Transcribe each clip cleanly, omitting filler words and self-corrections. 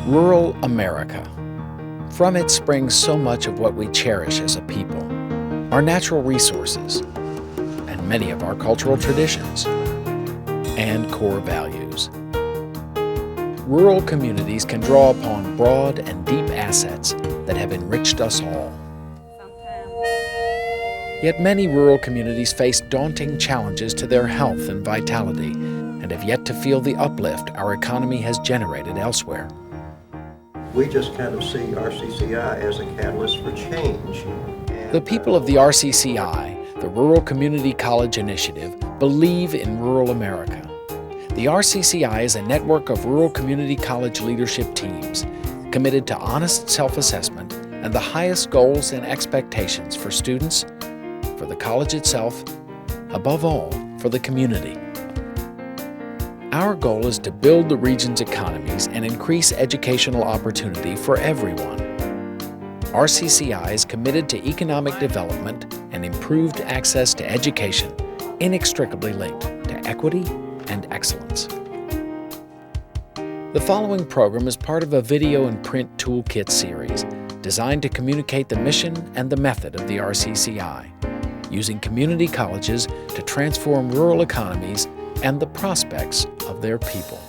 Rural America. From it springs so much of what we cherish as a people, our natural resources, and many of our cultural traditions and core values. Rural communities can draw upon broad and deep assets that have enriched us all. Yet many rural communities face daunting challenges to their health and vitality and have yet to feel the uplift our economy has generated elsewhere. We just kind of see RCCI as a catalyst for change. The people of the RCCI, the Rural Community College Initiative, believe in rural America. The RCCI is a network of rural community college leadership teams committed to honest self-assessment and the highest goals and expectations for students, for the college itself, above all, for the community. Our goal is to build the region's economies and increase educational opportunity for everyone. RCCI is committed to economic development and improved access to education, inextricably linked to equity and excellence. The following program is part of a video and print toolkit series designed to communicate the mission and the method of the RCCI, using community colleges to transform rural economies and the prospects of their people.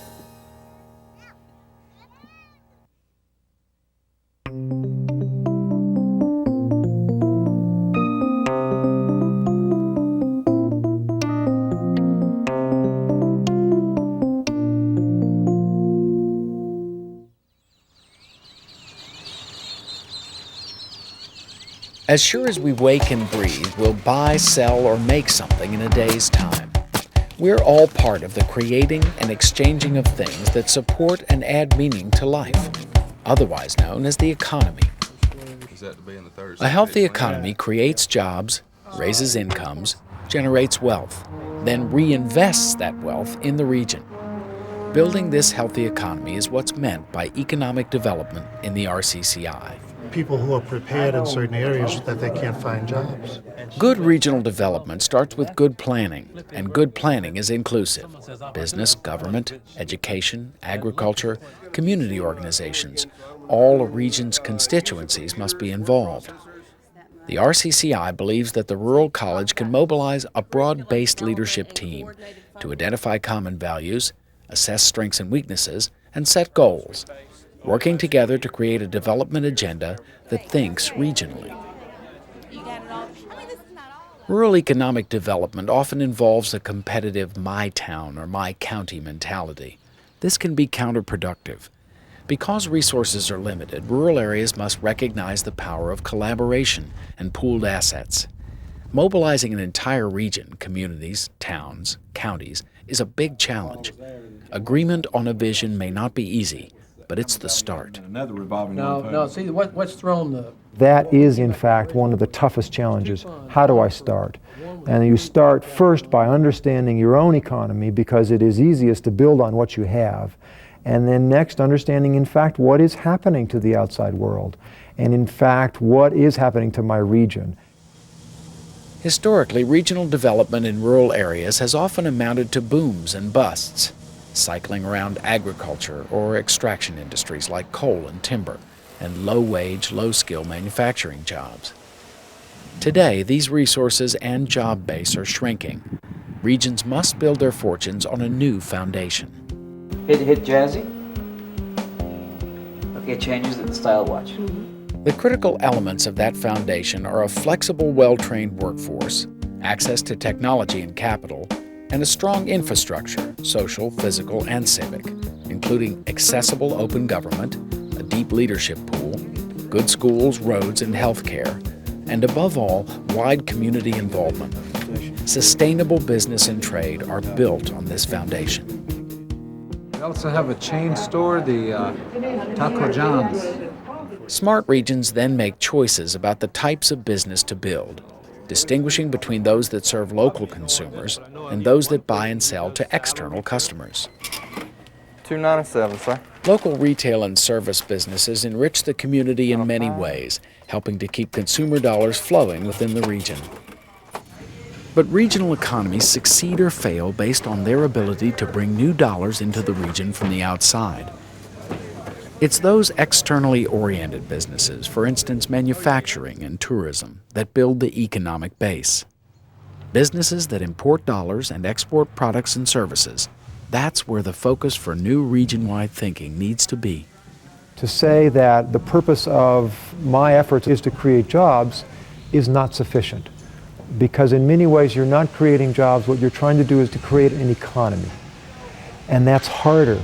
As sure as we wake and breathe, we'll buy, sell, or make something in a day's time. We're all part of the creating and exchanging of things that support and add meaning to life, otherwise known as the economy. A healthy economy creates jobs, raises incomes, generates wealth, then reinvests that wealth in the region. Building this healthy economy is what's meant by economic development in the RCCI. People who are prepared in certain areas that they can't find jobs. Good regional development starts with good planning, and good planning is inclusive. Business, government, education, agriculture, community organizations, all a region's constituencies must be involved. The RCCI believes that the rural college can mobilize a broad-based leadership team to identify common values, assess strengths and weaknesses, and set goals, working together to create a development agenda that thinks regionally. Rural economic development often involves a competitive my town or my county mentality. This can be counterproductive. Because resources are limited, rural areas must recognize the power of collaboration and pooled assets. Mobilizing an entire region, communities, towns, counties, is a big challenge. Agreement on a vision may not be easy, but it's the start. No, see, what's thrown the... That is, in fact, one of the toughest challenges. How do I start? And you start first by understanding your own economy, because it is easiest to build on what you have. And then next, understanding, in fact, what is happening to the outside world. And in fact, what is happening to my region. Historically, regional development in rural areas has often amounted to booms and busts, cycling around agriculture or extraction industries like coal and timber, and low-wage, low-skill manufacturing jobs. Today, these resources and job base are shrinking. Regions must build their fortunes on a new foundation. Hit jazzy. Okay, changes the style watch. The critical elements of that foundation are a flexible, well-trained workforce, access to technology and capital, and a strong infrastructure, social, physical, and civic, including accessible open government, a deep leadership pool, good schools, roads, and health care, and above all, wide community involvement. Sustainable business and trade are built on this foundation. We also have a chain store, the Taco John's. Smart regions then make choices about the types of business to build, distinguishing between those that serve local consumers and those that buy and sell to external customers. $2.97, sir. Local retail and service businesses enrich the community in many ways, helping to keep consumer dollars flowing within the region. But regional economies succeed or fail based on their ability to bring new dollars into the region from the outside. It's those externally oriented businesses, for instance manufacturing and tourism, that build the economic base. Businesses that import dollars and export products and services, that's where the focus for new region-wide thinking needs to be. To say that the purpose of my efforts is to create jobs is not sufficient, because in many ways you're not creating jobs. What you're trying to do is to create an economy, and that's harder.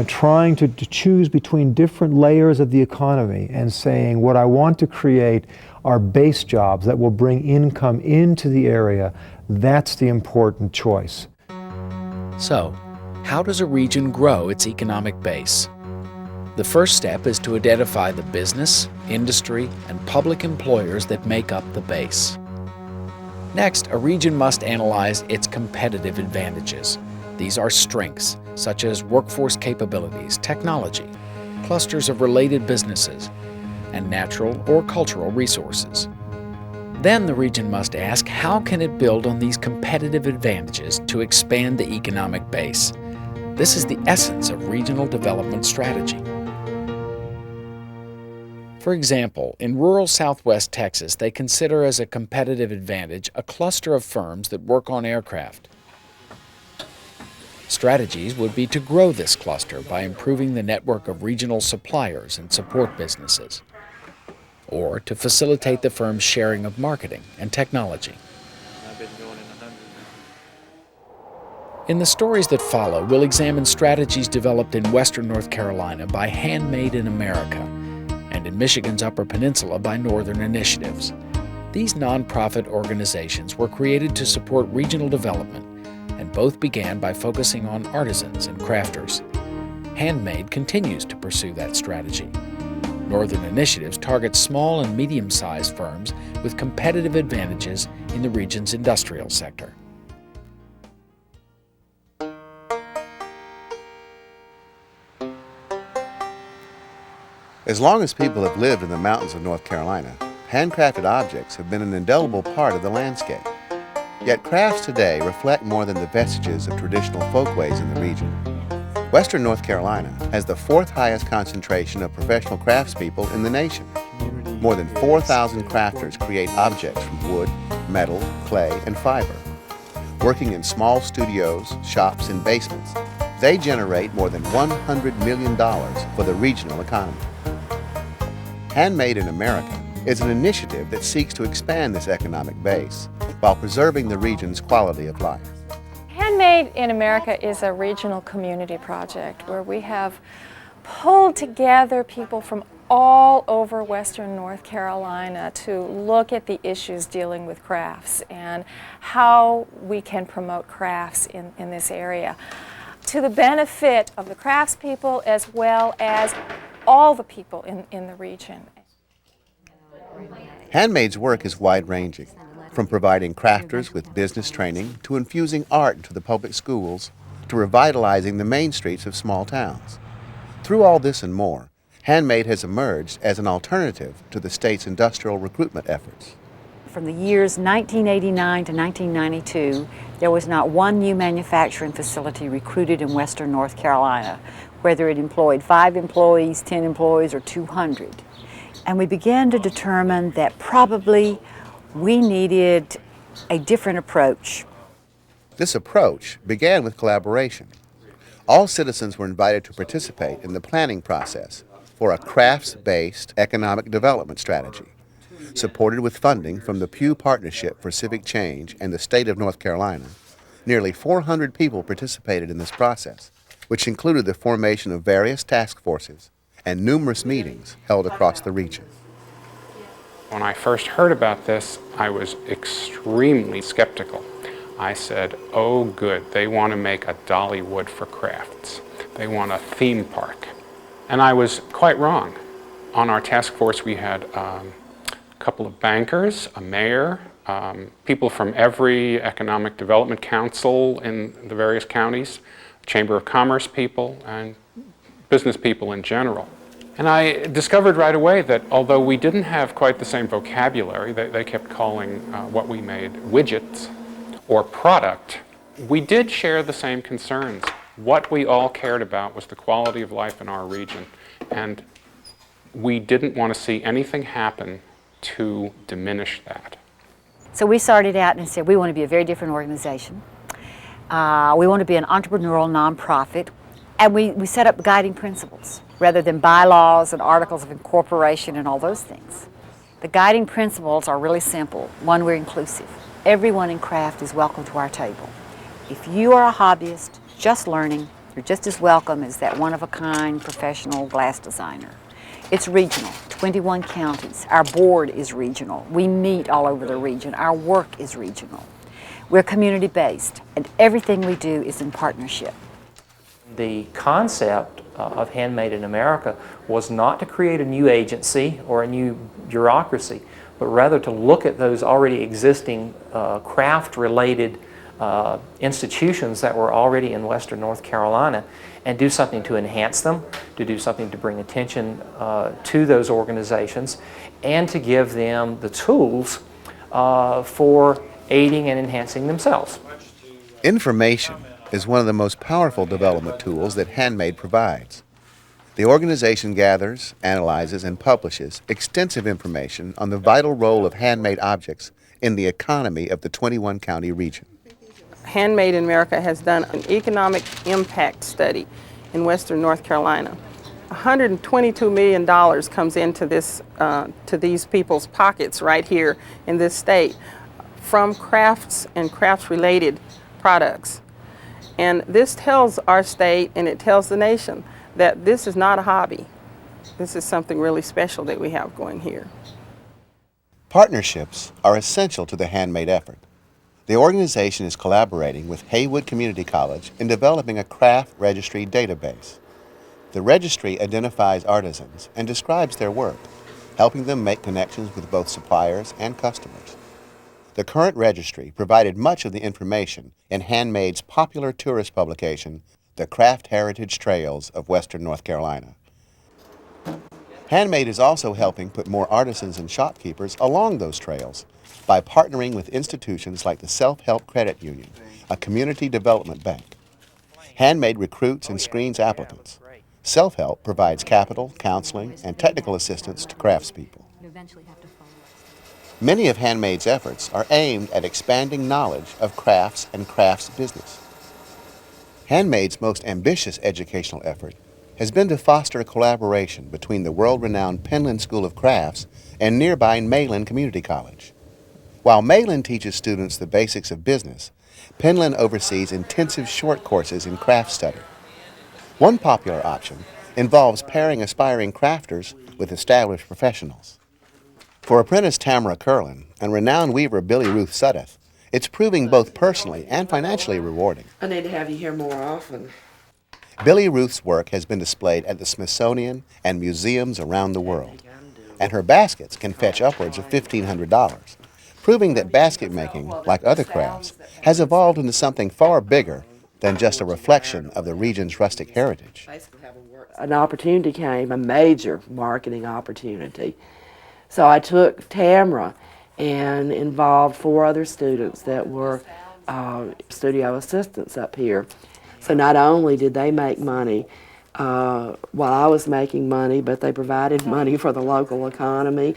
Trying to choose between different layers of the economy and saying what I want to create are base jobs that will bring income into the area, that's the important choice. So, how does a region grow its economic base? The first step is to identify the business, industry, and public employers that make up the base. Next, a region must analyze its competitive advantages. These are strengths, such as workforce capabilities, technology, clusters of related businesses, and natural or cultural resources. Then the region must ask, how can it build on these competitive advantages to expand the economic base? This is the essence of regional development strategy. For example, in rural southwest Texas, they consider as a competitive advantage a cluster of firms that work on aircraft. Strategies would be to grow this cluster by improving the network of regional suppliers and support businesses, or to facilitate the firm's sharing of marketing and technology. In the stories that follow, we'll examine strategies developed in Western North Carolina by Handmade in America and in Michigan's Upper Peninsula by Northern Initiatives. These nonprofit organizations were created to support regional development, and both began by focusing on artisans and crafters. Handmade continues to pursue that strategy. Northern Initiatives targets small and medium-sized firms with competitive advantages in the region's industrial sector. As long as people have lived in the mountains of North Carolina, handcrafted objects have been an indelible part of the landscape. Yet crafts today reflect more than the vestiges of traditional folkways in the region. Western North Carolina has the fourth highest concentration of professional craftspeople in the nation. More than 4,000 crafters create objects from wood, metal, clay, and fiber. Working in small studios, shops, and basements, they generate more than $100 million for the regional economy. Handmade in America is an initiative that seeks to expand this economic base while preserving the region's quality of life. Handmade in America is a regional community project where we have pulled together people from all over Western North Carolina to look at the issues dealing with crafts and how we can promote crafts in this area to the benefit of the craftspeople as well as all the people in the region. Handmade's work is wide-ranging, from providing crafters with business training to infusing art into the public schools to revitalizing the main streets of small towns. Through all this and more, Handmade has emerged as an alternative to the state's industrial recruitment efforts. From the years 1989 to 1992, there was not one new manufacturing facility recruited in Western North Carolina, whether it employed 5 employees, 10 employees, or 200. And we began to determine that probably we needed a different approach. This approach began with collaboration. All citizens were invited to participate in the planning process for a crafts-based economic development strategy. Supported with funding from the Pew Partnership for Civic Change and the state of North Carolina, nearly 400 people participated in this process, which included the formation of various task forces and numerous meetings held across the region. When I first heard about this, I was extremely skeptical. I said, oh good, they want to make a Dollywood for crafts. They want a theme park. And I was quite wrong. On our task force we had a couple of bankers, a mayor, people from every economic development council in the various counties, Chamber of Commerce people, and business people in general. And I discovered right away that although we didn't have quite the same vocabulary, they kept calling what we made widgets or product, we did share the same concerns. What we all cared about was the quality of life in our region And we didn't want to see anything happen to diminish that. So we started out and said we want to be a very different organization. We want to be an entrepreneurial nonprofit, and we set up guiding principles rather than bylaws and articles of incorporation and all those things. The guiding principles are really simple. One, we're inclusive. Everyone in craft is welcome to our table. If you are a hobbyist just learning, you're just as welcome as that one-of-a-kind professional glass designer. It's regional, 21 counties. Our board is regional. We meet all over the region. Our work is regional. We're community-based, and everything we do is in partnership. The concept of Handmade in America was not to create a new agency or a new bureaucracy, but rather to look at those already existing craft-related institutions that were already in Western North Carolina and do something to enhance them, to do something to bring attention to those organizations, and to give them the tools for aiding and enhancing themselves. Information is one of the most powerful development tools that Handmade provides. The organization gathers, analyzes, and publishes extensive information on the vital role of handmade objects in the economy of the 21-county region. Handmade in America has done an economic impact study in Western North Carolina. $122 million comes into this, to these people's pockets right here in this state from crafts and crafts-related products. And this tells our state, and it tells the nation, that this is not a hobby. This is something really special that we have going here. Partnerships are essential to the Handmade effort. The organization is collaborating with Haywood Community College in developing a craft registry database. The registry identifies artisans and describes their work, helping them make connections with both suppliers and customers. The current registry provided much of the information in Handmade's popular tourist publication, The Craft Heritage Trails of Western North Carolina. Handmade is also helping put more artisans and shopkeepers along those trails by partnering with institutions like the Self-Help Credit Union, a community development bank. Handmade recruits and screens applicants. Self-Help provides capital, counseling, and technical assistance to craftspeople. Many of Handmade's efforts are aimed at expanding knowledge of crafts and crafts business. Handmade's most ambitious educational effort has been to foster a collaboration between the world-renowned Penland School of Crafts and nearby Mayland Community College. While Mayland teaches students the basics of business, Penland oversees intensive short courses in craft study. One popular option involves pairing aspiring crafters with established professionals. For apprentice Tamara Curlin and renowned weaver Billy Ruth Suddeth, it's proving both personally and financially rewarding. I need to have you here more often. Billy Ruth's work has been displayed at the Smithsonian and museums around the world, and her baskets can fetch upwards of $1,500, proving that basket making, like other crafts, has evolved into something far bigger than just a reflection of the region's rustic heritage. An opportunity came, a major marketing opportunity. So I took Tamara and involved 4 other students that were studio assistants up here. So not only did they make money while I was making money, but they provided money for the local economy.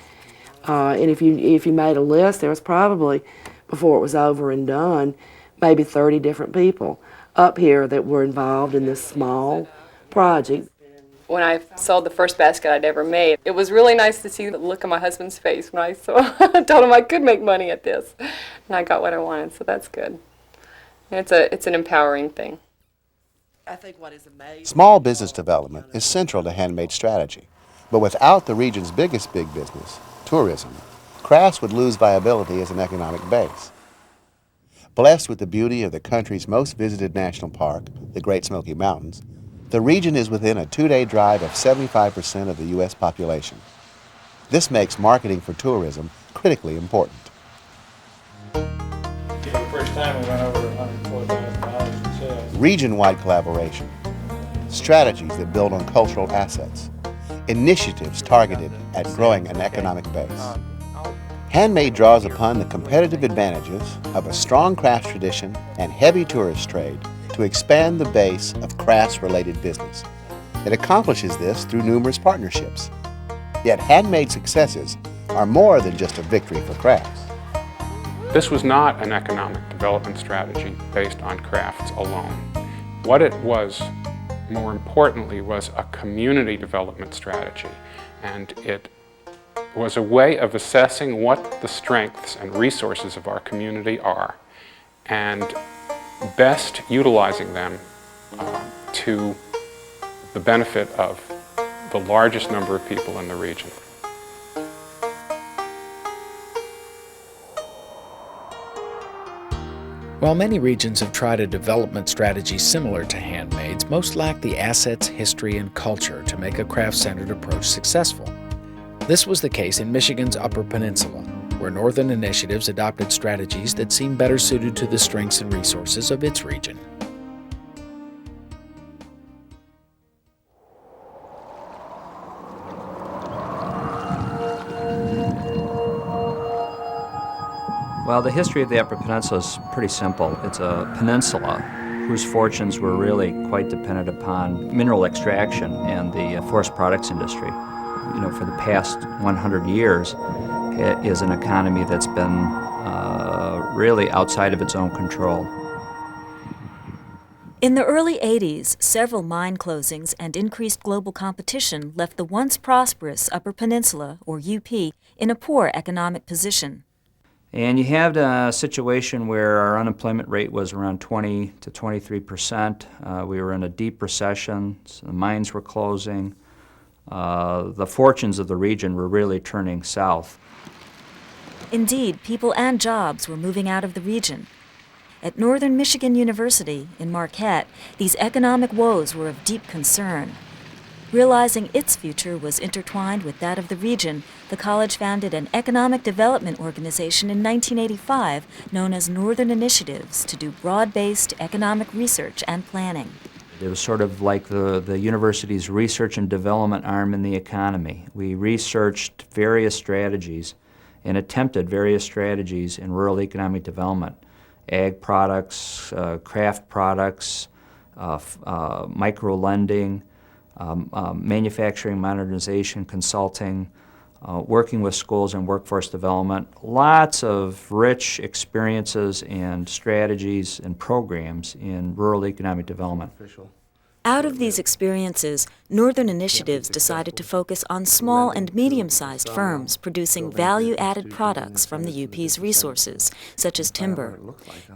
And if you made a list, there was probably, before it was over and done, maybe 30 different people up here that were involved in this small project. When I sold the first basket I'd ever made, it was really nice to see the look on my husband's face when I told him I could make money at this. And I got what I wanted, so that's good. And it's an empowering thing. I think what is amazing. Small business development is central to Handmade's strategy, but without the region's biggest big business, tourism, crafts would lose viability as an economic base. Blessed with the beauty of the country's most visited national park, the Great Smoky Mountains, the region is within a 2-day drive of 75% of the U.S. population. This makes marketing for tourism critically important. The first time we went over $104,000 in sales. Region-wide collaboration, strategies that build on cultural assets, initiatives targeted at growing an economic base. Handmade draws upon the competitive advantages of a strong crafts tradition and heavy tourist trade to expand the base of crafts-related business. It accomplishes this through numerous partnerships. Yet handmade successes are more than just a victory for crafts. This was not an economic development strategy based on crafts alone. What it was, more importantly, was a community development strategy, and it was a way of assessing what the strengths and resources of our community are and best utilizing them to the benefit of the largest number of people in the region. While many regions have tried a development strategy similar to handmaids, most lack the assets, history, and culture to make a craft-centered approach successful. This was the case in Michigan's Upper Peninsula, where Northern Initiatives adopted strategies that seemed better suited to the strengths and resources of its region. Well, the history of the Upper Peninsula is pretty simple. It's a peninsula whose fortunes were really quite dependent upon mineral extraction and the forest products industry. You know, for the past 100 years, it is an economy that's been really outside of its own control. In the early 80s, several mine closings and increased global competition left the once prosperous Upper Peninsula, or UP, in a poor economic position. And you had a situation where our unemployment rate was around 20 to 23%. We were in a deep recession, so the mines were closing. The fortunes of the region were really turning south. Indeed, people and jobs were moving out of the region. At Northern Michigan University in Marquette, these economic woes were of deep concern. Realizing its future was intertwined with that of the region, the college founded an economic development organization in 1985 known as Northern Initiatives to do broad-based economic research and planning. It was sort of like the university's research and development arm in the economy. We researched various strategies and attempted various strategies in rural economic development. Ag products, craft products, micro-lending, manufacturing modernization, consulting, working with schools and workforce development. Lots of rich experiences and strategies and programs in rural economic development. Out of these experiences, Northern Initiatives decided to focus on small and medium-sized firms producing value-added products from the UP's resources, such as timber.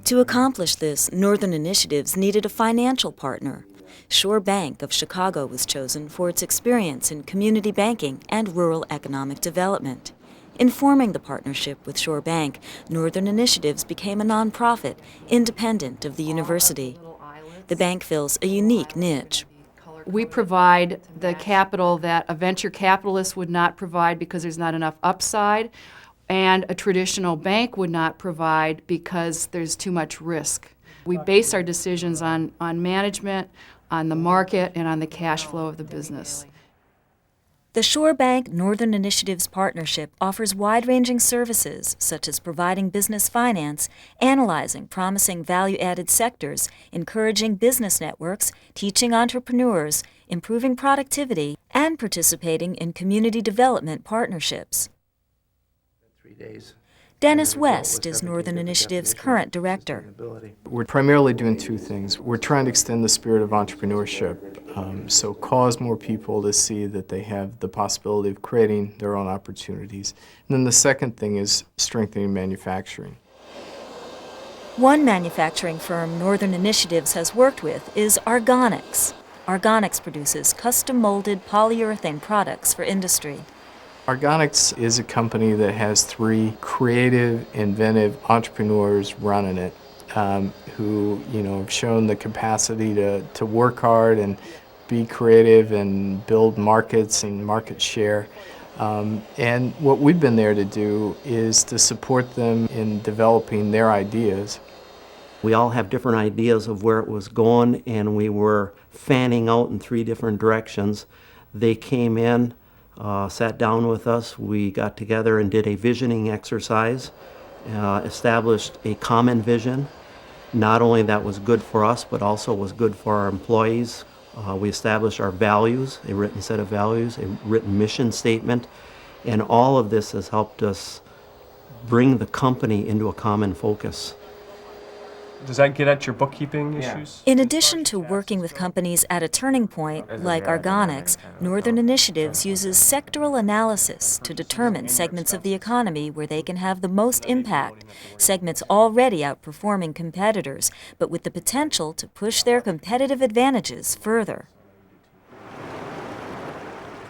To accomplish this, Northern Initiatives needed a financial partner. Shore Bank of Chicago was chosen for its experience in community banking and rural economic development. In forming the partnership with Shore Bank, Northern Initiatives became a nonprofit, independent of the university. The bank fills a unique niche. We provide the capital that a venture capitalist would not provide because there's not enough upside, and a traditional bank would not provide because there's too much risk. We base our decisions on management, on the market, and on the cash flow of the business. The Shore Bank Northern Initiatives Partnership offers wide-ranging services such as providing business finance, analyzing promising value-added sectors, encouraging business networks, teaching entrepreneurs, improving productivity, and participating in community development partnerships. 3 days. Dennis West is Northern Initiative's current director. We're primarily doing two things. We're trying to extend the spirit of entrepreneurship, so cause more people to see that they have the possibility of creating their own opportunities. And then the second thing is strengthening manufacturing. One manufacturing firm Northern Initiatives has worked with is Argonix. Argonix produces custom-molded polyurethane products for industry. Argonix is a company that has 3 creative, inventive entrepreneurs running it, who have shown the capacity to work hard and be creative and build markets and market share. And what we've been there to do is to support them in developing their ideas. We all have different ideas of where it was going, and we were fanning out in 3 different directions. They came in, sat down with us, we got together and did a visioning exercise, established a common vision, not only that was good for us, but also was good for our employees, We established our values, a written set of values, a written mission statement, and all of this has helped us bring the company into a common focus. Does that get at your bookkeeping issues? In addition to working with companies at a turning point, like Argonix, Northern Initiatives uses sectoral analysis to determine segments of the economy where they can have the most impact, segments already outperforming competitors, but with the potential to push their competitive advantages further.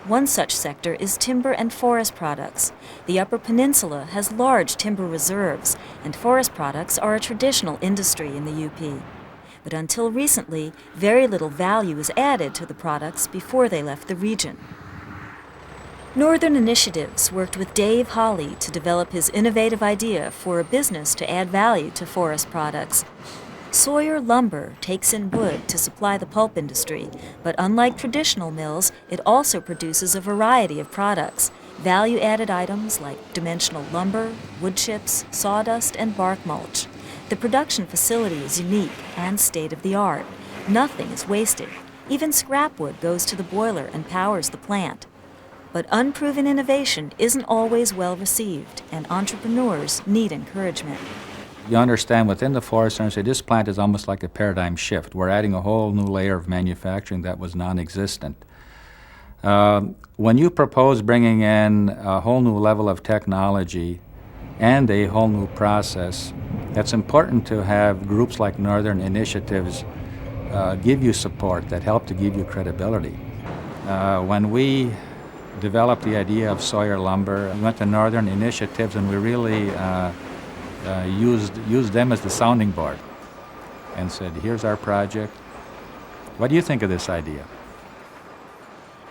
One such sector is timber and forest products. The Upper Peninsula has large timber reserves, and forest products are a traditional industry in the UP. But until recently, very little value was added to the products before they left the region. Northern Initiatives worked with Dave Hawley to develop his innovative idea for a business to add value to forest products. Sawyer Lumber takes in wood to supply the pulp industry, but unlike traditional mills, it also produces a variety of products, value-added items like dimensional lumber, wood chips, sawdust, and bark mulch. The production facility is unique and state-of-the-art. Nothing is wasted. Even scrap wood goes to the boiler and powers the plant. But unproven innovation isn't always well received, and entrepreneurs need encouragement. You understand within the forest industry, this plant is almost like a paradigm shift. We're adding a whole new layer of manufacturing that was non-existent. When you propose bringing in a whole new level of technology and a whole new process, it's important to have groups like Northern Initiatives give you support that help to give you credibility. When we developed the idea of Sawyer Lumber, we went to Northern Initiatives and we really used them as the sounding board and said, here's our project. What do you think of this idea?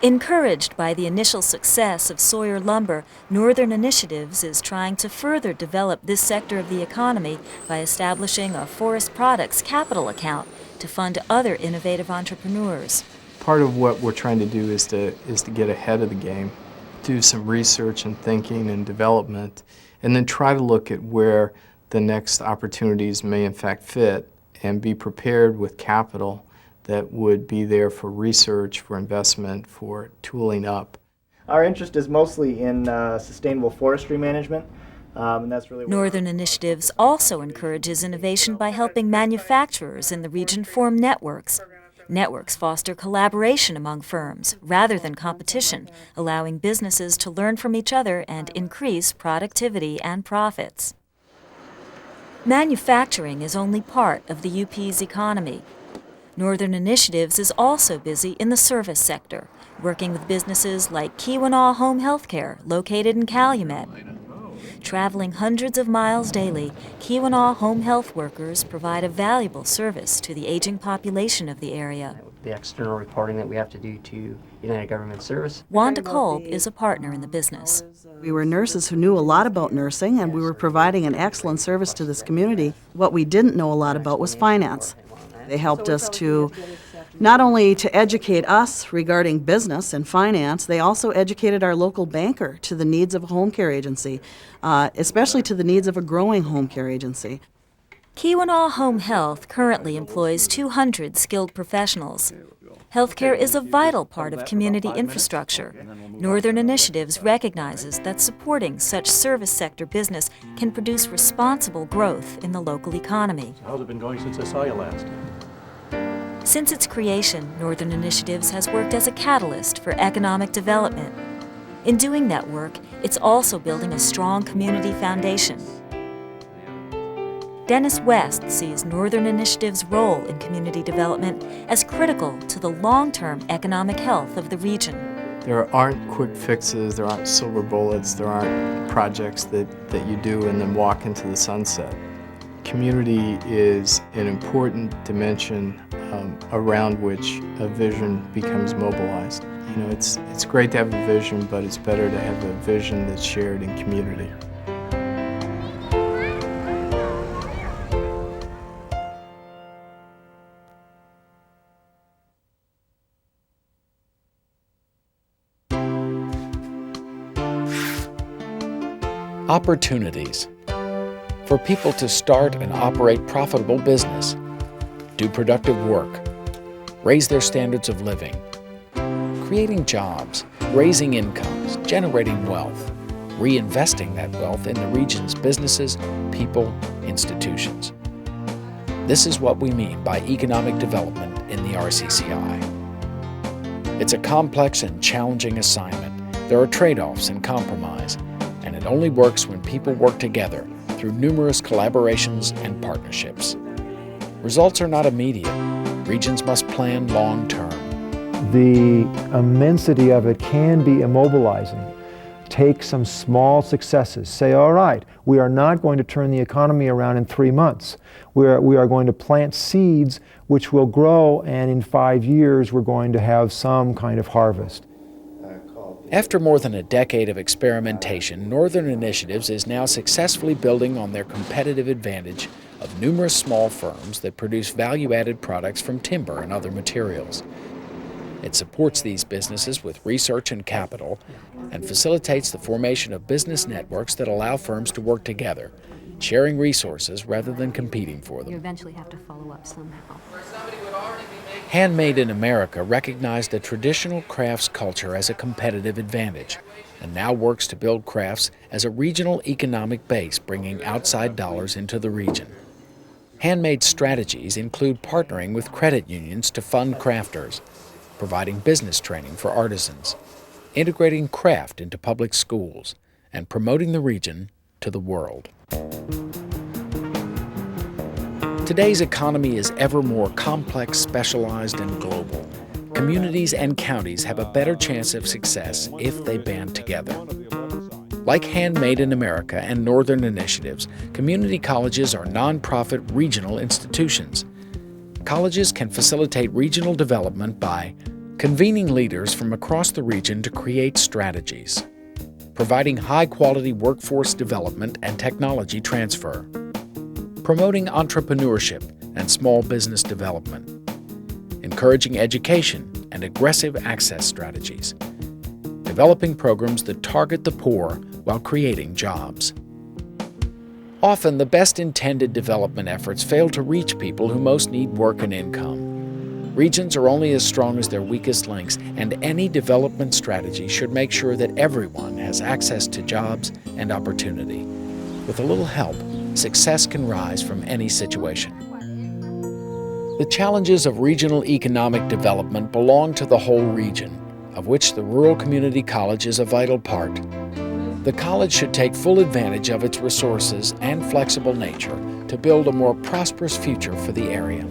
Encouraged by the initial success of Sawyer Lumber, Northern Initiatives is trying to further develop this sector of the economy by establishing a forest products capital account to fund other innovative entrepreneurs. Part of what we're trying to do is to get ahead of the game, do some research and thinking and development, and then try to look at where the next opportunities may in fact fit and be prepared with capital that would be there for research, for investment, for tooling up. Our interest is mostly in sustainable forestry management, and that's really Northern Initiatives also encourages innovation by helping manufacturers in the region form networks. Networks foster collaboration among firms rather than competition, allowing businesses to learn from each other and increase productivity and profits. Manufacturing is only part of the UP's economy. Northern Initiatives is also busy in the service sector, working with businesses like Keweenaw Home Healthcare, located in Calumet. Traveling hundreds of miles daily, Keweenaw home health workers provide a valuable service to the aging population of the area. The external reporting that we have to do to United Government Service. Wanda Kolb is a partner in the business. We were nurses who knew a lot about nursing, and we were providing an excellent service to this community. What we didn't know a lot about was finance. They helped us to not only to educate us regarding business and finance, they also educated our local banker to the needs of a home care agency, especially to the needs of a growing home care agency. Keweenaw Home Health currently employs 200 skilled professionals. Healthcare is a vital part of community infrastructure. Northern Initiatives recognizes that supporting such service sector business can produce responsible growth in the local economy. How's it been going since I saw you last? Since its creation, Northern Initiatives has worked as a catalyst for economic development. In doing that work, it's also building a strong community foundation. Dennis West sees Northern Initiatives' role in community development as critical to the long-term economic health of the region. There aren't quick fixes, there aren't silver bullets, there aren't projects that you do and then walk into the sunset. Community is an important dimension around which a vision becomes mobilized. You know, it's great to have a vision, but it's better to have a vision that's shared in community. Opportunities for people to start and operate profitable business, do productive work, raise their standards of living, creating jobs, raising incomes, generating wealth, reinvesting that wealth in the region's businesses, people, institutions. This is what we mean by economic development in the RCCI. It's a complex and challenging assignment. There are trade-offs and compromise, and it only works when people work together through numerous collaborations and partnerships. Results are not immediate. Regions must plan long-term. The immensity of it can be immobilizing. Take some small successes. Say, all right, we are not going to turn the economy around in 3 months. We are going to plant seeds which will grow, and in 5 years we're going to have some kind of harvest. After more than a decade of experimentation, Northern Initiatives is now successfully building on their competitive advantage of numerous small firms that produce value-added products from timber and other materials. It supports these businesses with research and capital and facilitates the formation of business networks that allow firms to work together, sharing resources rather than competing for them. You eventually have to follow up somehow. Handmade in America recognized a traditional crafts culture as a competitive advantage and now works to build crafts as a regional economic base, bringing outside dollars into the region. Handmade strategies include partnering with credit unions to fund crafters, providing business training for artisans, integrating craft into public schools, and promoting the region to the world. Today's economy is ever more complex, specialized, and global. Communities and counties have a better chance of success if they band together. Like Handmade in America and Northern Initiatives, community colleges are nonprofit regional institutions. Colleges can facilitate regional development by convening leaders from across the region to create strategies, providing high-quality workforce development and technology transfer, promoting entrepreneurship and small business development, encouraging education and aggressive access strategies, developing programs that target the poor while creating jobs. Often, the best intended development efforts fail to reach people who most need work and income. Regions are only as strong as their weakest links, and any development strategy should make sure that everyone has access to jobs and opportunity. With a little help, success can rise from any situation. The challenges of regional economic development belong to the whole region, of which the Rural Community College is a vital part. The college should take full advantage of its resources and flexible nature to build a more prosperous future for the area.